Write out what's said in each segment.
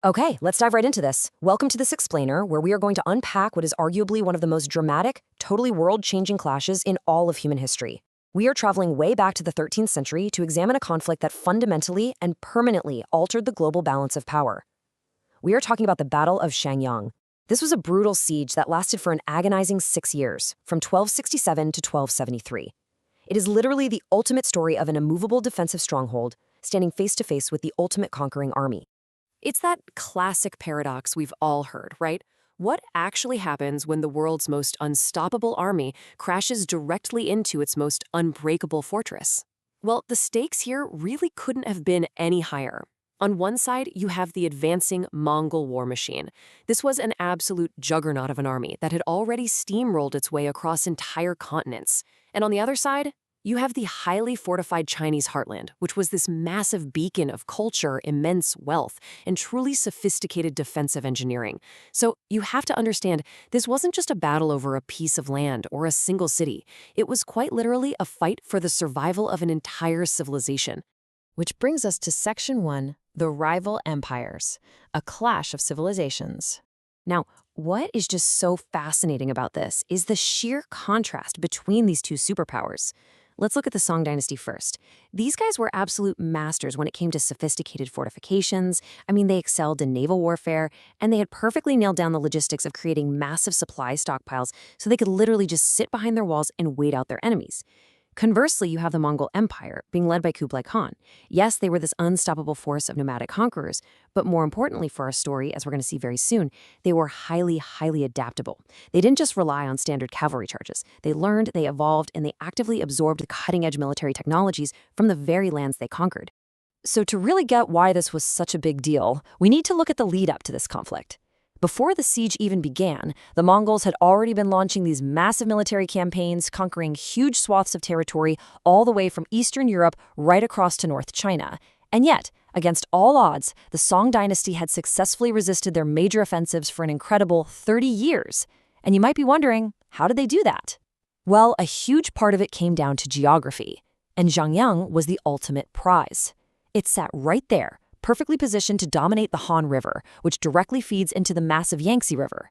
Okay, let's dive right into this. Welcome to this explainer, where we are going to unpack what is arguably one of the most dramatic, totally world-changing clashes in all of human history. We are traveling way back to the 13th century to examine a conflict that fundamentally and permanently altered the global balance of power. We are talking about the Battle of Xiangyang. This was a brutal siege that lasted for an agonizing 6 years, from 1267 to 1273. It is literally the ultimate story of an immovable defensive stronghold, standing face to face with the ultimate conquering army. It's that classic paradox we've all heard, right? What actually happens when the world's most unstoppable army crashes directly into its most unbreakable fortress? Well, the stakes here really couldn't have been any higher. On one side, you have the advancing Mongol war machine. This was an absolute juggernaut of an army that had already steamrolled its way across entire continents. And on the other side, you have the highly fortified Chinese heartland, which was this massive beacon of culture, immense wealth, and truly sophisticated defensive engineering. So you have to understand, this wasn't just a battle over a piece of land or a single city. It was quite literally a fight for the survival of an entire civilization. Which brings us to Section 1, the rival empires, a clash of civilizations. Now, what is just so fascinating about this is the sheer contrast between these two superpowers. Let's look at the Song Dynasty first. These guys were absolute masters when it came to sophisticated fortifications. They excelled in naval warfare, and they had perfectly nailed down the logistics of creating massive supply stockpiles so they could literally just sit behind their walls and wait out their enemies. Conversely, you have the Mongol Empire, being led by Kublai Khan. Yes, they were this unstoppable force of nomadic conquerors, but more importantly for our story, as we're going to see very soon, they were highly adaptable. They didn't just rely on standard cavalry charges. They learned, they evolved, and they actively absorbed the cutting-edge military technologies from the very lands they conquered. So to really get why this was such a big deal, we need to look at the lead-up to this conflict. Before the siege even began, the Mongols had already been launching these massive military campaigns, conquering huge swaths of territory all the way from Eastern Europe right across to North China. And yet, against all odds, the Song Dynasty had successfully resisted their major offensives for an incredible 30 years. And you might be wondering, how did they do that? Well, a huge part of it came down to geography. And Xiangyang was the ultimate prize. It sat right there, perfectly positioned to dominate the Han River, which directly feeds into the massive Yangtze River.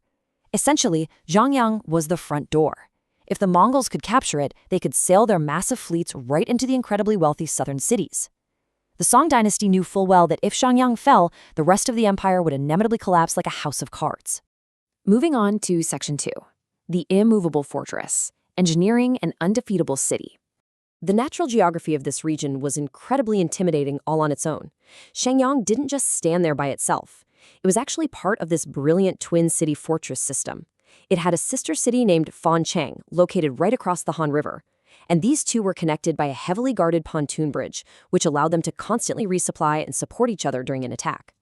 Essentially, Xiangyang was the front door. If the Mongols could capture it, they could sail their massive fleets right into the incredibly wealthy southern cities. The Song Dynasty knew full well that if Xiangyang fell, the rest of the empire would inevitably collapse like a house of cards. Moving on to Section 2, the immovable fortress, engineering an undefeatable city. The natural geography of this region was incredibly intimidating all on its own. Xiangyang didn't just stand there by itself. It was actually part of this brilliant twin-city fortress system. It had a sister city named Fancheng, located right across the Han River. And these two were connected by a heavily guarded pontoon bridge, which allowed them to constantly resupply and support each other during an attack.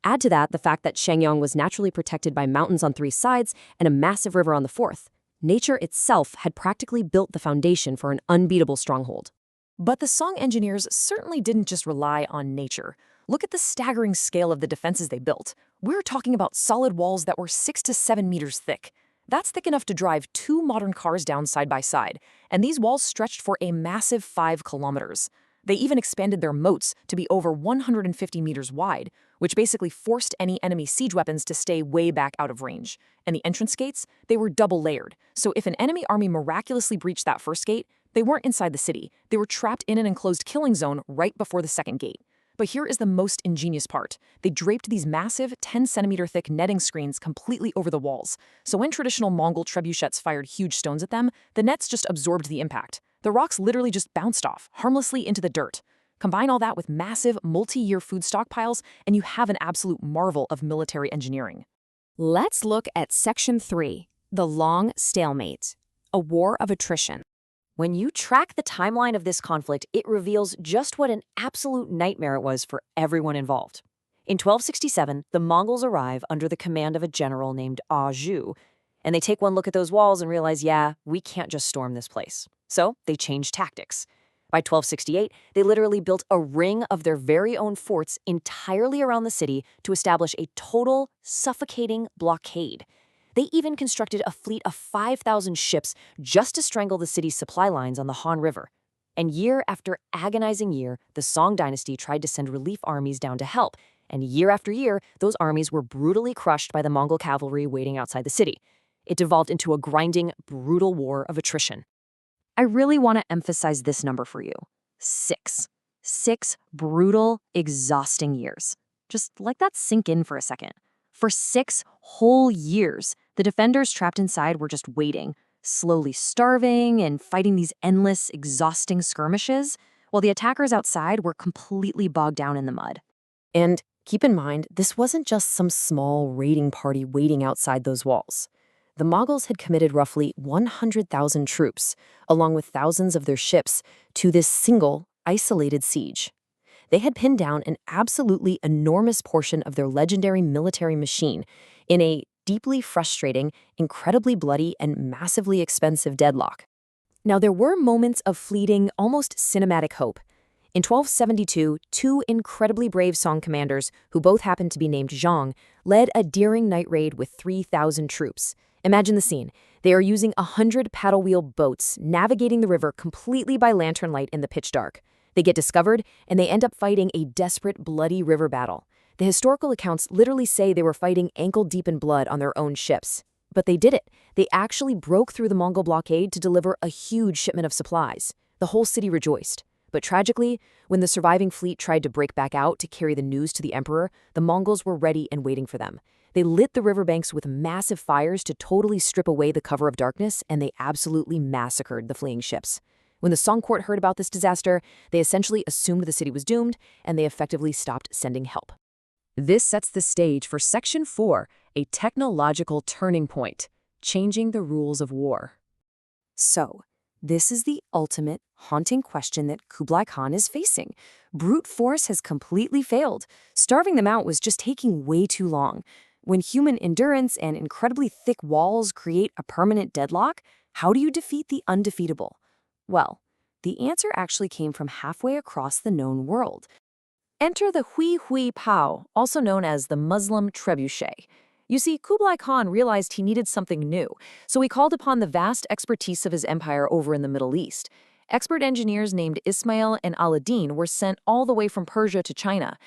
Add to that the fact that Xiangyang was naturally protected by mountains on 3 sides and a massive river on the 4th. Nature itself had practically built the foundation for an unbeatable stronghold. But the Song engineers certainly didn't just rely on nature. Look at the staggering scale of the defenses they built. We're talking about solid walls that were 6 to 7 meters thick. That's thick enough to drive 2 modern cars down side by side, and these walls stretched for a massive 5 kilometers. They even expanded their moats to be over 150 meters wide, which basically forced any enemy siege weapons to stay way back out of range. And the entrance gates, they were double layered. So if an enemy army miraculously breached that first gate, they weren't inside the city. They were trapped in an enclosed killing zone right before the second gate. But here is the most ingenious part. They draped these massive 10-centimeter thick netting screens completely over the walls. So when traditional Mongol trebuchets fired huge stones at them, the nets just absorbed the impact. The rocks literally just bounced off, harmlessly into the dirt. Combine all that with massive, multi-year food stockpiles, and you have an absolute marvel of military engineering. Let's look at Section 3, the long stalemate, a war of attrition. When you track the timeline of this conflict, it reveals just what an absolute nightmare it was for everyone involved. In 1267, the Mongols arrive under the command of a general named Ah Zhu, and they take one look at those walls and realize, yeah, we can't just storm this place. So they change tactics. By 1268, they literally built a ring of their very own forts entirely around the city to establish a total, suffocating blockade. They even constructed a fleet of 5,000 ships just to strangle the city's supply lines on the Han River. And year after agonizing year, the Song dynasty tried to send relief armies down to help, And year after year, those armies were brutally crushed by the Mongol cavalry waiting outside the city. It devolved into a grinding, brutal war of attrition. I really want to emphasize this number for you. 6. 6 brutal, exhausting years. Just let that sink in for a second. For 6 whole years, the defenders trapped inside were just waiting, slowly starving and fighting these endless, exhausting skirmishes, while the attackers outside were completely bogged down in the mud. And keep in mind, this wasn't just some small raiding party waiting outside those walls. The Mongols had committed roughly 100,000 troops, along with thousands of their ships, to this single, isolated siege. They had pinned down an absolutely enormous portion of their legendary military machine in a deeply frustrating, incredibly bloody, and massively expensive deadlock. Now, there were moments of fleeting, almost cinematic hope. In 1272, 2 incredibly brave Song commanders, who both happened to be named Zhang, led a daring night raid with 3,000 troops. Imagine the scene. They are using 100 paddle-wheel boats, navigating the river completely by lantern light in the pitch dark. They get discovered, and they end up fighting a desperate, bloody river battle. The historical accounts literally say they were fighting ankle-deep in blood on their own ships. But they did it. They actually broke through the Mongol blockade to deliver a huge shipment of supplies. The whole city rejoiced. But tragically, when the surviving fleet tried to break back out to carry the news to the emperor, the Mongols were ready and waiting for them. They lit the riverbanks with massive fires to totally strip away the cover of darkness, and they absolutely massacred the fleeing ships. When the Song court heard about this disaster, they essentially assumed the city was doomed, and they effectively stopped sending help. This sets the stage for Section 4, a technological turning point, changing the rules of war. So, this is the ultimate, haunting question that Kublai Khan is facing. Brute force has completely failed. Starving them out was just taking way too long. When human endurance and incredibly thick walls create a permanent deadlock, how do you defeat the undefeatable? Well, the answer actually came from halfway across the known world. Enter the Hui Pao, also known as the Muslim trebuchet. You see, Kublai Khan realized he needed something new, so he called upon the vast expertise of his empire over in the Middle East. Expert engineers named Ismail and Aladdin were sent all the way from Persia to China,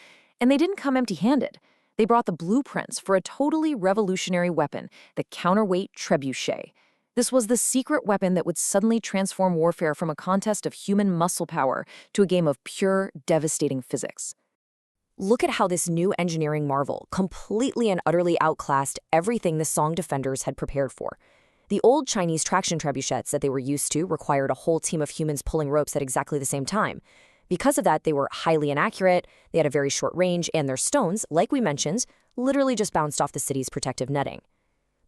and they didn't come empty-handed. They brought the blueprints for a totally revolutionary weapon, the counterweight trebuchet. This was the secret weapon that would suddenly transform warfare from a contest of human muscle power to a game of pure, devastating physics. Look at how this new engineering marvel completely and utterly outclassed everything the Song defenders had prepared for. The old Chinese traction trebuchets that they were used to required a whole team of humans pulling ropes at exactly the same time. Because of that, they were highly inaccurate, they had a very short range, and their stones, like we mentioned, literally just bounced off the city's protective netting.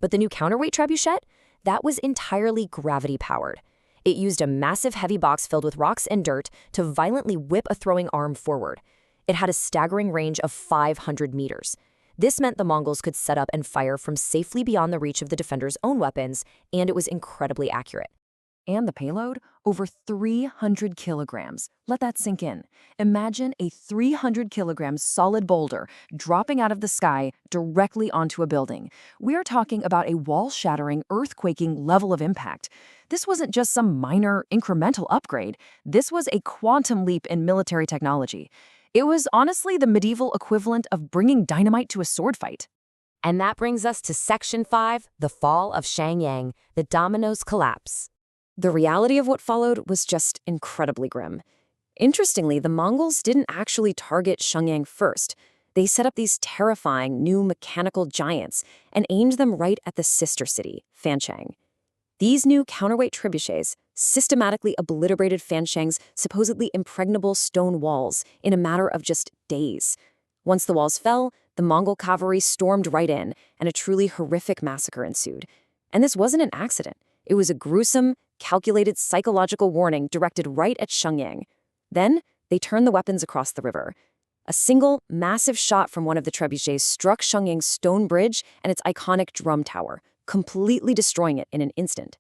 But the new counterweight trebuchet? That was entirely gravity-powered. It used a massive heavy box filled with rocks and dirt to violently whip a throwing arm forward. It had a staggering range of 500 meters. This meant the Mongols could set up and fire from safely beyond the reach of the defenders' own weapons, and it was incredibly accurate. And the payload? Over 300 kilograms. Let that sink in. Imagine a 300 kilogram solid boulder dropping out of the sky directly onto a building. We're talking about a wall-shattering, earthquaking level of impact. This wasn't just some minor, incremental upgrade. This was a quantum leap in military technology. It was honestly the medieval equivalent of bringing dynamite to a sword fight. And that brings us to Section 5, the fall of Xiangyang, the dominoes collapse. The reality of what followed was just incredibly grim. Interestingly, the Mongols didn't actually target Xiangyang first. They set up these terrifying new mechanical giants and aimed them right at the sister city, Fancheng. These new counterweight trebuchets systematically obliterated Fancheng's supposedly impregnable stone walls in a matter of just days. Once the walls fell, the Mongol cavalry stormed right in, and a truly horrific massacre ensued. And this wasn't an accident. It was a gruesome, calculated psychological warning directed right at Xiangyang. Then, they turned the weapons across the river. A single, massive shot from one of the trebuchets struck Xiangyang's stone bridge and its iconic drum tower, completely destroying it in an instant.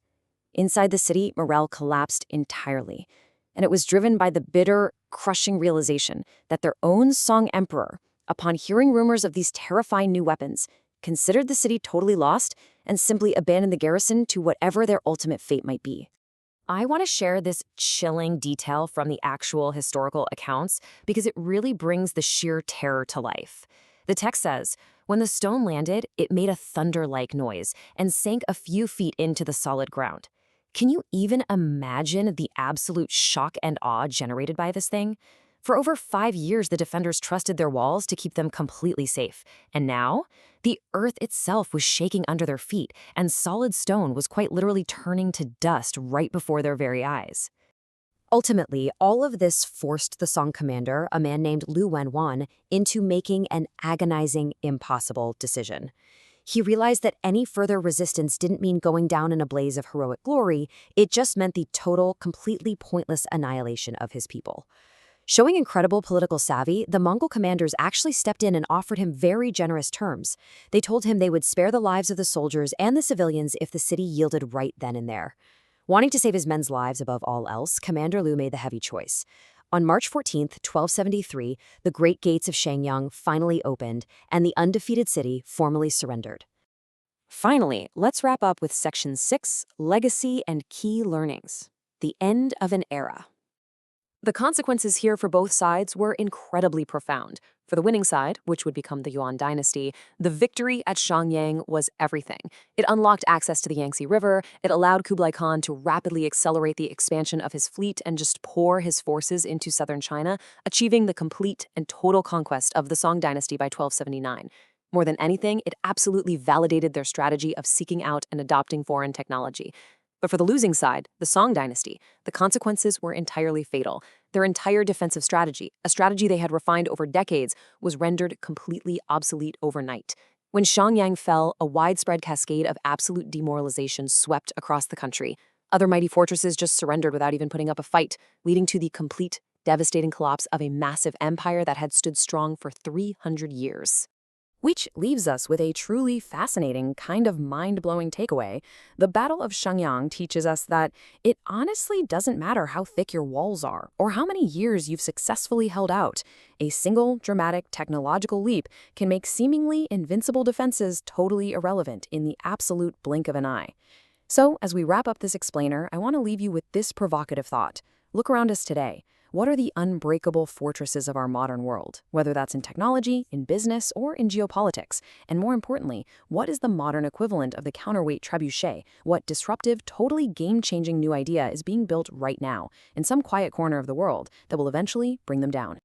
Inside the city, morale collapsed entirely, and it was driven by the bitter, crushing realization that their own Song emperor, upon hearing rumors of these terrifying new weapons, considered the city totally lost and simply abandoned the garrison to whatever their ultimate fate might be. I want to share this chilling detail from the actual historical accounts because it really brings the sheer terror to life. The text says, when the stone landed, it made a thunder-like noise and sank a few feet into the solid ground. Can you even imagine the absolute shock and awe generated by this thing? For over 5 years, the defenders trusted their walls to keep them completely safe. And now, the earth itself was shaking under their feet, and solid stone was quite literally turning to dust right before their very eyes. Ultimately, all of this forced the Song commander, a man named Lu Wenwan, into making an agonizing, impossible decision. He realized that any further resistance didn't mean going down in a blaze of heroic glory, it just meant the total, completely pointless annihilation of his people. Showing incredible political savvy, the Mongol commanders actually stepped in and offered him very generous terms. They told him they would spare the lives of the soldiers and the civilians if the city yielded right then and there. Wanting to save his men's lives above all else, Commander Lu made the heavy choice. On March 14, 1273, the great gates of Xiangyang finally opened, and the undefeated city formally surrendered. Finally, let's wrap up with Section 6, Legacy and Key Learnings. The end of an era. The consequences here for both sides were incredibly profound. For the winning side, which would become the Yuan dynasty, the victory at Xiangyang was everything. It unlocked access to the Yangtze River, it allowed Kublai Khan to rapidly accelerate the expansion of his fleet and just pour his forces into southern China, achieving the complete and total conquest of the Song dynasty by 1279. More than anything, it absolutely validated their strategy of seeking out and adopting foreign technology. But for the losing side, the Song dynasty, the consequences were entirely fatal. Their entire defensive strategy, a strategy they had refined over decades, was rendered completely obsolete overnight. When Xiangyang fell, a widespread cascade of absolute demoralization swept across the country. Other mighty fortresses just surrendered without even putting up a fight, leading to the complete, devastating collapse of a massive empire that had stood strong for 300 years. Which leaves us with a truly fascinating, kind of mind-blowing takeaway. The Battle of Xiangyang teaches us that it honestly doesn't matter how thick your walls are or how many years you've successfully held out. A single, dramatic technological leap can make seemingly invincible defenses totally irrelevant in the absolute blink of an eye. So, as we wrap up this explainer, I want to leave you with this provocative thought. Look around us today. What are the unbreakable fortresses of our modern world, whether that's in technology, in business, or in geopolitics? And more importantly, what is the modern equivalent of the counterweight trebuchet? What disruptive, totally game-changing new idea is being built right now in some quiet corner of the world that will eventually bring them down?